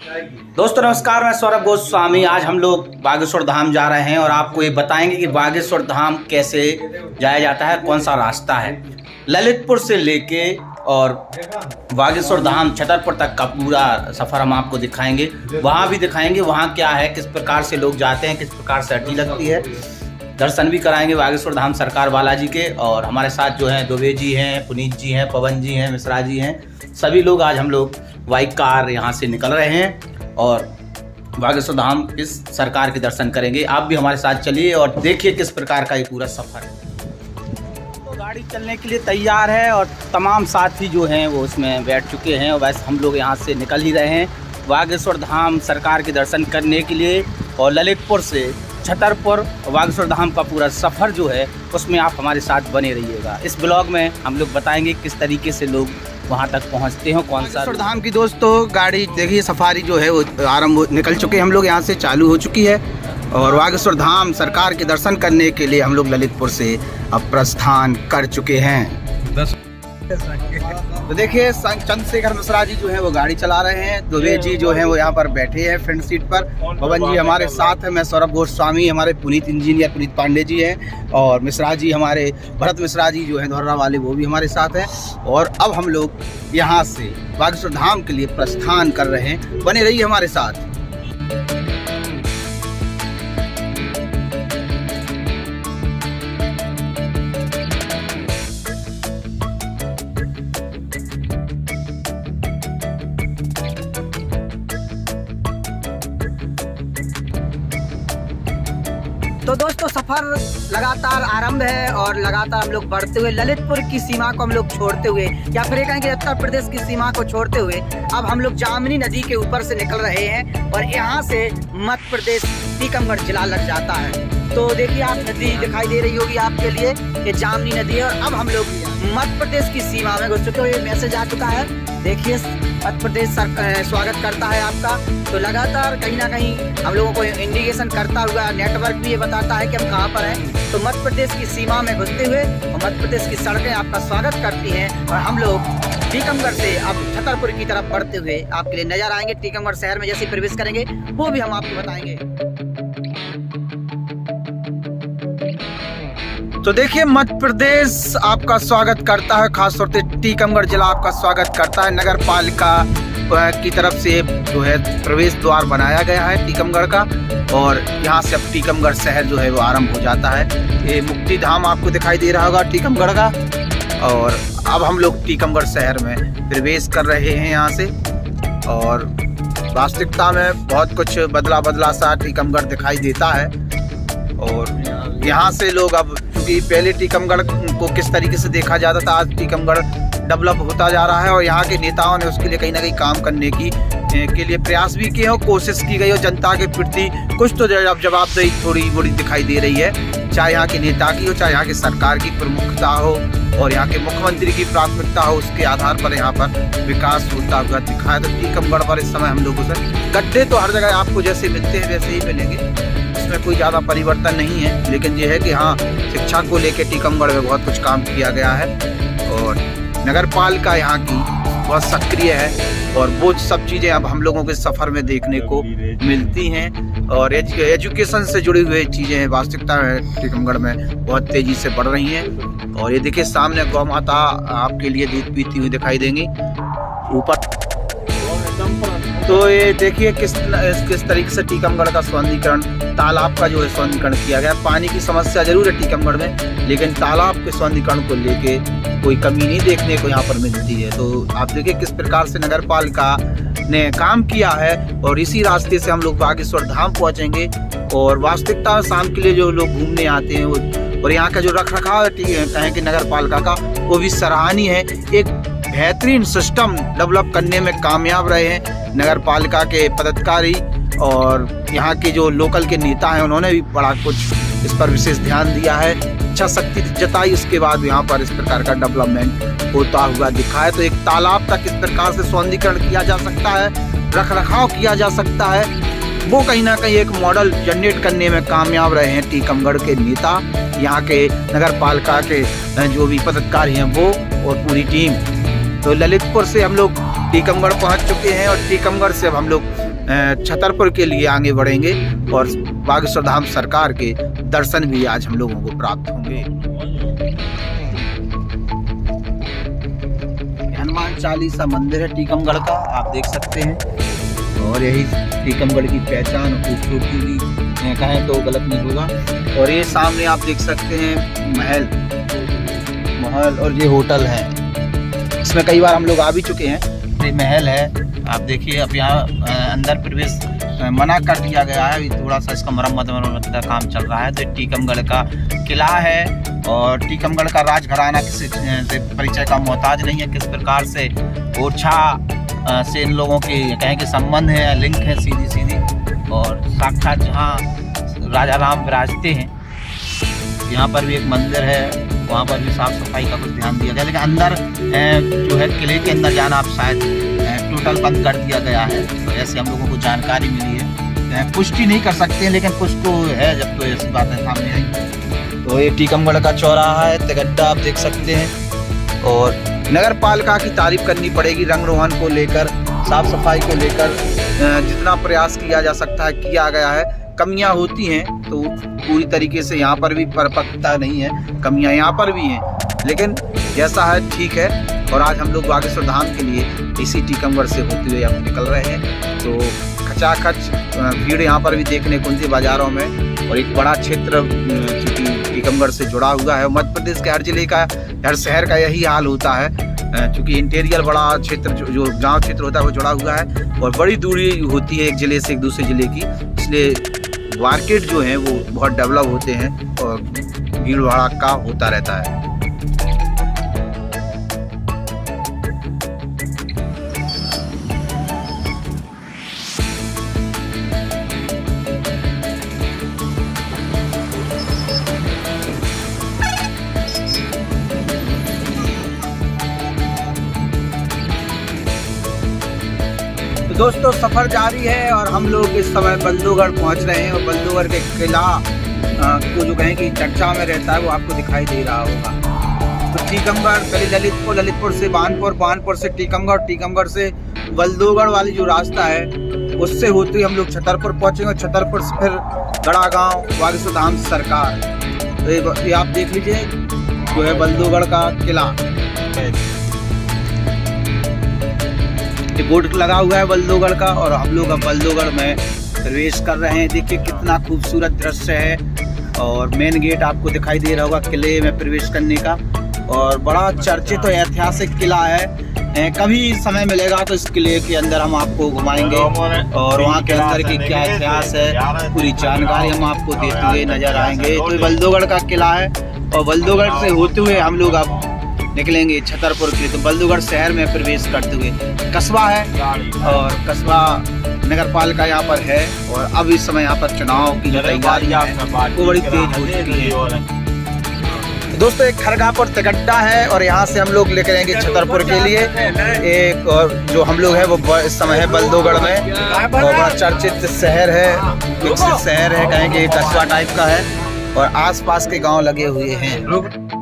दोस्तों नमस्कार, मैं सौरभ गोस्वामी। आज हम लोग बागेश्वर धाम जा रहे हैं और आपको ये बताएंगे कि बागेश्वर धाम कैसे जाया जाता है, कौन सा रास्ता है। ललितपुर से लेके और बागेश्वर धाम छतरपुर तक का पूरा सफ़र हम आपको दिखाएंगे। वहाँ भी दिखाएंगे वहाँ क्या है, किस प्रकार से लोग जाते हैं, किस प्रकार से अर्जी लगती है। दर्शन भी कराएंगे बागेश्वर धाम सरकार बालाजी के। और हमारे साथ जो हैं दुबे जी हैं, पुनीत जी हैं, पवन जी हैं, मिश्रा जी हैं, सभी लोग आज हम लोग बाइक कार यहाँ से निकल रहे हैं और बागेश्वर धाम इस सरकार के दर्शन करेंगे। आप भी हमारे साथ चलिए और देखिए किस प्रकार का ये पूरा सफ़र है। तो गाड़ी चलने के लिए तैयार है और तमाम साथी जो हैं वो उसमें बैठ चुके हैं और वैसे हम लोग यहाँ से निकल ही रहे हैं बागेश्वर धाम सरकार के दर्शन करने के लिए। और ललितपुर से छतरपुर बागेश्वर धाम का पूरा सफ़र जो है उसमें आप हमारे साथ बने रहिएगा। इस ब्लॉग में हम लोग बताएंगे किस तरीके से लोग वहाँ तक पहुँचते हो, कौन सा बागेश्वर धाम की। दोस्तों गाड़ी देखिए, सफारी जो है वो आरंभ निकल चुके हैं, हम लोग यहाँ से चालू हो चुकी है और बागेश्वर धाम सरकार के दर्शन करने के लिए हम लोग ललितपुर से अब प्रस्थान कर चुके हैं। तो देखिए चंद्रशेखर मिश्रा जी जो है वो गाड़ी चला रहे हैं, दुबे जी जो हैं वो यहाँ पर बैठे हैं फ्रंट सीट पर, पवन जी हमारे साथ है, मैं सौरभ गोस्वामी, हमारे पुनीत इंजीनियर पुनीत पांडे जी हैं और मिश्रा जी हमारे भरत मिश्रा जी जो हैं धोर्रा वाले वो भी हमारे साथ हैं। और अब हम लोग यहाँ से बागेश्वर धाम के लिए प्रस्थान कर रहे हैं, बने रहिए हमारे साथ। तो दोस्तों सफ़र लगातार आरंभ है और लगातार हम लोग बढ़ते हुए ललितपुर की सीमा को हम लोग छोड़ते हुए या फिर ये कहेंगे उत्तर प्रदेश की सीमा को छोड़ते हुए अब हम लोग जामनी नदी के ऊपर से निकल रहे हैं और यहाँ से मध्य प्रदेश टीकमगढ़ जिला लग जाता है। तो देखिए आप नदी दिखाई दे रही होगी आपके लिए, ये जामनी नदी है और अब हम लोग मध्य प्रदेश की सीमा में घुस चुके हैं। ये मैसेज आ चुका है, देखिए मध्य प्रदेश स्वागत करता है आपका। तो लगातार कहीं ना कहीं हम लोगों को इंडिकेशन करता हुआ नेटवर्क भी ये बताता है कि हम कहाँ पर हैं। तो मध्य प्रदेश की सीमा में घुसते हुए और मध्य प्रदेश की सड़कें आपका स्वागत करती हैं और हम लोग टीकमगढ़ से अब छतरपुर की तरफ बढ़ते हुए आपके लिए नजर आएंगे। टीकमगढ़ शहर में जैसे प्रवेश करेंगे वो भी हम आपको बताएंगे। तो देखिए मध्य प्रदेश आपका स्वागत करता है, खासतौर से टीकमगढ़ जिला आपका स्वागत करता है। नगर पालिका की तरफ से जो है प्रवेश द्वार बनाया गया है टीकमगढ़ का और यहाँ से अब टीकमगढ़ शहर जो है वो आरंभ हो जाता है। ये मुक्ति धाम आपको दिखाई दे रहा होगा टीकमगढ़ का और अब हम लोग टीकमगढ़ शहर में प्रवेश कर रहे हैं यहाँ से। और वास्तविकता में बहुत कुछ बदला सा टीकमगढ़ दिखाई देता है और यहाँ से लोग अब कि पहले टीकमगढ़ को किस तरीके से देखा जाता था, आज टीकमगढ़ डेवलप होता जा रहा है और यहाँ के नेताओं ने उसके लिए कहीं ना कहीं काम करने के लिए प्रयास भी किए हो, कोशिश की गई हो। जनता के प्रति कुछ तो जवाबदेही थोड़ी बड़ी दिखाई दे रही है, चाहे यहाँ के नेता की हो, चाहे यहाँ की सरकार की प्रमुखता हो और यहाँ के मुख्यमंत्री की प्राथमिकता हो, उसके आधार पर यहाँ पर विकास होता हुआ दिखाया। तो टीकमगढ़ पर इस समय हम लोगों से गड्ढे तो हर जगह आपको जैसे मिलते हैं वैसे ही मिलेंगे, इसमें कोई ज़्यादा परिवर्तन नहीं है। लेकिन ये है कि हाँ, शिक्षा को लेकर टीकमगढ़ में बहुत कुछ काम किया गया है और नगर पालिका यहाँ की बहुत सक्रिय है और वो सब चीज़ें अब हम लोगों के सफ़र में देखने को मिलती हैं। और एजुकेशन से जुड़ी हुई चीज़ें वास्तविकता में टीकमगढ़ में बहुत तेज़ी से बढ़ रही हैं। और ये देखिए सामने गौ माता आपके लिए दूध पीती हुई दिखाई देंगी ऊपर। तो ये देखिए किस तरीके से टीकमगढ़ का सौंदर्यीकरण, तालाब का जो है सौंदर्यीकरण किया गया। पानी की समस्या जरूर है टीकमगढ़ में, लेकिन तालाब के सौंदर्यीकरण को लेके कोई कमी नहीं देखने को यहाँ पर मिलती है। तो आप देखिए किस प्रकार से नगर पालिका ने काम किया है और इसी रास्ते से हम लोग बागेश्वर धाम पहुँचेंगे। और वास्तविकता शाम के लिए जो लोग घूमने आते हैं वो और यहाँ का जो रखरखाव कहें कि नगर पालिका का, वो भी सराहनीय है। एक बेहतरीन सिस्टम डेवलप करने में कामयाब रहे हैं नगर पालिका के पदाधिकारी और यहाँ के जो लोकल के नेता हैं, उन्होंने भी बड़ा कुछ इस पर विशेष ध्यान दिया है, इच्छा शक्ति जताई। उसके बाद यहाँ पर इस प्रकार का डेवलपमेंट होता हुआ दिखा है। तो एक तालाब तक इस प्रकार से सौंदर्यीकरण किया जा सकता है, रखरखाव किया जा सकता है, वो कहीं ना कहीं एक मॉडल जनरेट करने में कामयाब रहे हैं टीकमगढ़ के नेता, यहाँ के नगर पालिका के जो भी पदाधिकारी हैं वो और पूरी टीम। तो ललितपुर से हम लोग टीकमगढ़ पहुंच चुके हैं और टीकमगढ़ से अब हम लोग छतरपुर के लिए आगे बढ़ेंगे और बागेश्वर धाम सरकार के दर्शन भी आज हम लोगों को प्राप्त होंगे। हनुमान चालीसा मंदिर है टीकमगढ़ का, आप देख सकते हैं। और यही टीकमगढ़ की पहचान और खूबसूरती भी कहें तो गलत नहीं होगा। और ये सामने आप देख सकते हैं महल और ये होटल है, इसमें कई बार हम लोग आ भी चुके हैं। ये महल है, आप देखिए। अब यहाँ अंदर प्रवेश मना कर दिया गया है, थोड़ा सा इसका मरम्मत का काम चल रहा है। तो टीकमगढ़ का किला है और टीकमगढ़ का राजघराना किसी से परिचय का मोहताज नहीं है। किस प्रकार से ओरछा से इन लोगों के कहें कि संबंध है, लिंक है सीधी और साक्षात जहाँ राजा राम विराजते हैं। यहाँ पर भी एक मंदिर है, वहाँ पर भी साफ सफाई का कुछ ध्यान दिया गया। लेकिन अंदर जो है किले के अंदर जाना आप शायद टोटल बंद कर दिया गया है, तो ऐसे हम लोगों को जानकारी मिली है। पुष्टि नहीं कर सकते हैं लेकिन कुछ तो है, जब तो ऐसी बातें सामने आई। तो ये टीकमगढ़ का चौराहा है, तिगड्डा आप देख सकते हैं। और नगर पालिका की तारीफ करनी पड़ेगी, रंग रोहन को लेकर, साफ सफाई को लेकर जितना प्रयास किया जा सकता है किया गया है। कमियां होती हैं तो पूरी तरीके से यहाँ पर भी परिपक्वता नहीं है, कमियां यहाँ पर भी हैं, लेकिन जैसा है ठीक है। और आज हम लोग बागेश्वर धाम के लिए इसी टीकमगढ़ से होते हुए अब निकल रहे हैं। तो खचाखच भीड़ यहाँ पर भी देखने को मिलती है बाजारों में। और एक बड़ा क्षेत्र टीकमगढ़ से जुड़ा हुआ है। मध्य प्रदेश के हर जिले का, हर शहर का यही हाल होता है, क्योंकि इंटीरियर बड़ा क्षेत्र जो गांव क्षेत्र होता है वो जुड़ा हुआ है और बड़ी दूरी होती है एक जिले से एक दूसरे जिले की, इसलिए मार्केट जो है वो बहुत डेवलप होते हैं और भीड़ भड़ाका होता रहता है। दोस्तों सफ़र जारी है और हम लोग इस समय बल्दूगढ़ पहुंच रहे हैं। और बल्दूगढ़ के किला को जो कहें कि चर्चा में रहता है वो आपको दिखाई दे रहा होगा। तो टीकमगढ़ पहले ललितपुर, ललितपुर से बानपुर, बानपुर से टीकमगढ़, टीकमगढ़ से बल्दूगढ़ वाली जो रास्ता है उससे होते हुए हम लोग छतरपुर पहुँचेंगे और छतरपुर से फिर गड़ा गाँव, बागेश्वर धाम सरकार। तो ये आप देख लीजिए जो है बल्दूगढ़ का किला, बोर्ड लगा हुआ है बल्दूगढ़ का। और हम लोग अब बल्दूगढ़ में प्रवेश कर रहे हैं। देखिए कितना खूबसूरत दृश्य है और मेन गेट आपको दिखाई दे रहा होगा किले में प्रवेश करने का। और बड़ा चर्चित तो ऐतिहासिक किला है। कभी समय मिलेगा तो इस किले के अंदर हम आपको घुमाएंगे और वहाँ के अंदर की क्या इतिहास है पूरी जानकारी हम आपको देते हुए नजर आएंगे। तो बल्दूगढ़ का किला है और बल्दूगढ़ से होते हुए हम लोग अब निकलेंगे छतरपुर के लिए। तो बल्दूगढ़ शहर में प्रवेश करते हुए कस्बा है और कस्बा नगर पालिका यहाँ पर है। और अब इस समय यहाँ पर चुनाव की जो तैयारी है वो बड़ी तेज हो चुकी है। दोस्तों एक खरगापुर तिगड्डा है और यहाँ से हम लोग लेकर आएंगे छतरपुर के लिए। एक और जो हम लोग है वो इस समय है बल्दूगढ़ में और बड़ा चर्चित शहर है, विकसित शहर है, कहें कि कस्बा टाइप का है और आसपास के गांव लगे हुए हैं।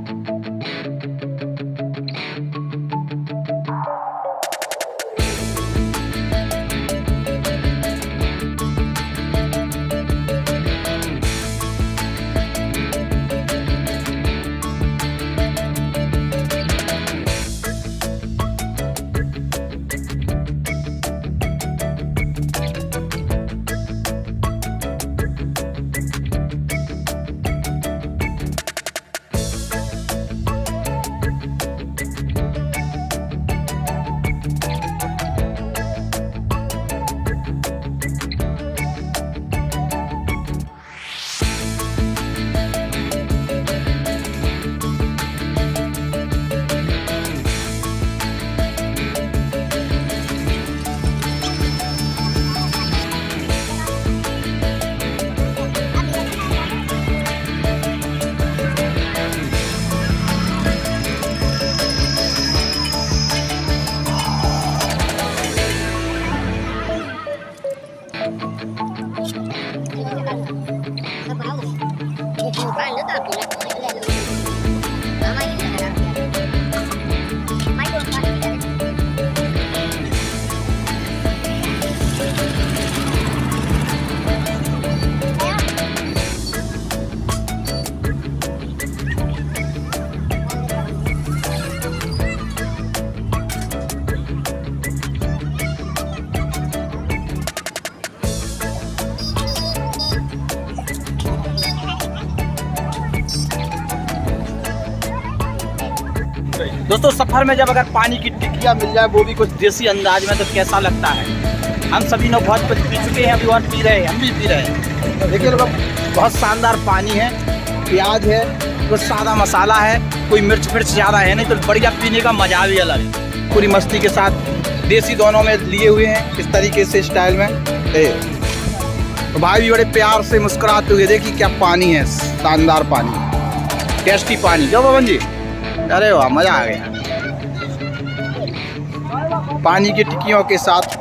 दोस्तों सफर में जब अगर पानी की टिकिया मिल जाए वो भी कुछ देसी अंदाज में तो कैसा लगता है। हम सभी लोग बहुत कुछ पी चुके हैं, अभी और पी रहे हैं, हम भी पी रहे हैं। देखिए लोग बहुत शानदार पानी है, प्याज है, कुछ सादा मसाला है, कोई मिर्च ज़्यादा है नहीं, तो बढ़िया पीने का मजा भी अलग है। पूरी मस्ती के साथ देसी दोनों में लिए हुए हैं इस तरीके से स्टाइल में। तो भाई भी बड़े प्यार से मुस्कुराते हुए, देखिए क्या पानी है, शानदार पानी, टेस्टी पानी। क्यों पवन जी? अरे वाह मज़ा आ गया पानी की टिक्कियों के साथ।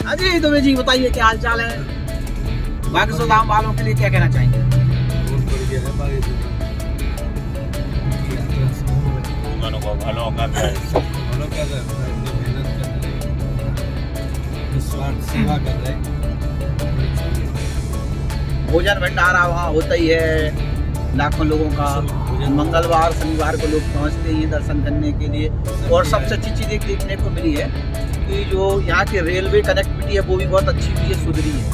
हाँ जी तो जी बताइए क्या हाल चाल है, बागेश्वर धाम वालों के लिए क्या कहना चाहेंगे? भोजन भंडारा वहाँ होता ही है लाखों लोगों का। मंगलवार शनिवार को लोग पहुँचते हैं दर्शन करने के लिए। और सबसे अच्छी चीज़ एक देखने को मिली है कि जो यहाँ की रेलवे कनेक्टिविटी है वो भी बहुत अच्छी हुई है, सुधरी है।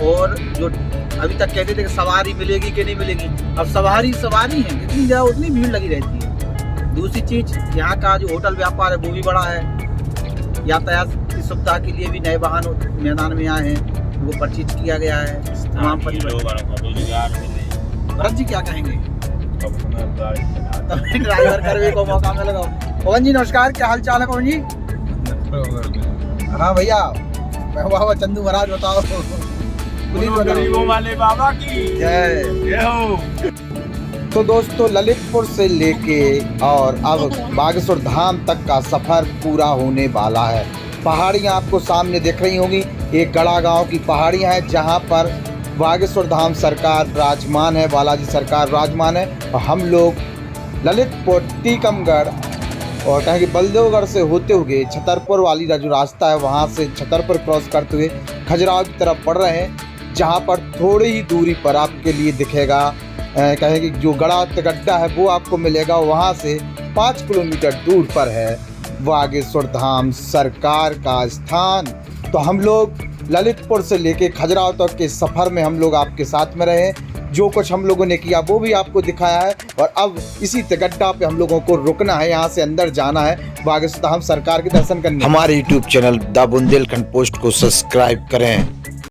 और जो अभी तक कहते थे कि सवारी मिलेगी कि नहीं मिलेगी, अब सवारी है, जितनी ज़्यादा उतनी भीड़ लगी रहती है। दूसरी चीज़ यहाँ का जो होटल व्यापार है वो भी बड़ा है। यातायात की सुविधा के लिए भी नए वाहन मैदान में आए हैं, वो परचेज किया गया है तमाम भरत जी क्या कहेंगे? ड्राइवर करने को मौका मिलेगा। पवन जी नमस्कार, क्या हाल चाल है पवन जी? हाँ भैया, बाबा चंदू महाराज बताओ। गरीबों वाले बाबा की जय हो। तो दोस्तों ललितपुर से लेके और अब बागेश्वर धाम तक का सफर पूरा होने वाला है। पहाड़ियाँ आपको सामने दिख रही होंगी, एक गड़ा गांव की पहाड़ियाँ हैं जहाँ पर बागेश्वर धाम सरकार विराजमान है, बालाजी सरकार विराजमान है। और हम लोग ललितपुर टीकमगढ़ और कहें कि बलदेवगढ़ से होते हुए छतरपुर वाली जो रास्ता है वहाँ से छतरपुर क्रॉस करते हुए खजुराहो की तरफ बढ़ रहे हैं, जहाँ पर थोड़ी ही दूरी पर आपके लिए दिखेगा कहें कि जो गड्ढा है वो आपको मिलेगा। वहाँ से 5 किलोमीटर दूर पर है बागेश्वर धाम सरकार का स्थान। तो हम लोग ललितपुर से लेके खजुराहो तक के सफ़र में हम लोग आपके साथ में रहे, जो कुछ हम लोगों ने किया वो भी आपको दिखाया है। और अब इसी गड्ढा पे हम लोगों को रुकना है, यहाँ से अंदर जाना है बागेश्वर धाम सरकार के दर्शन करने। हमारे YouTube channel the Bundelkhand post को सब्सक्राइब करें।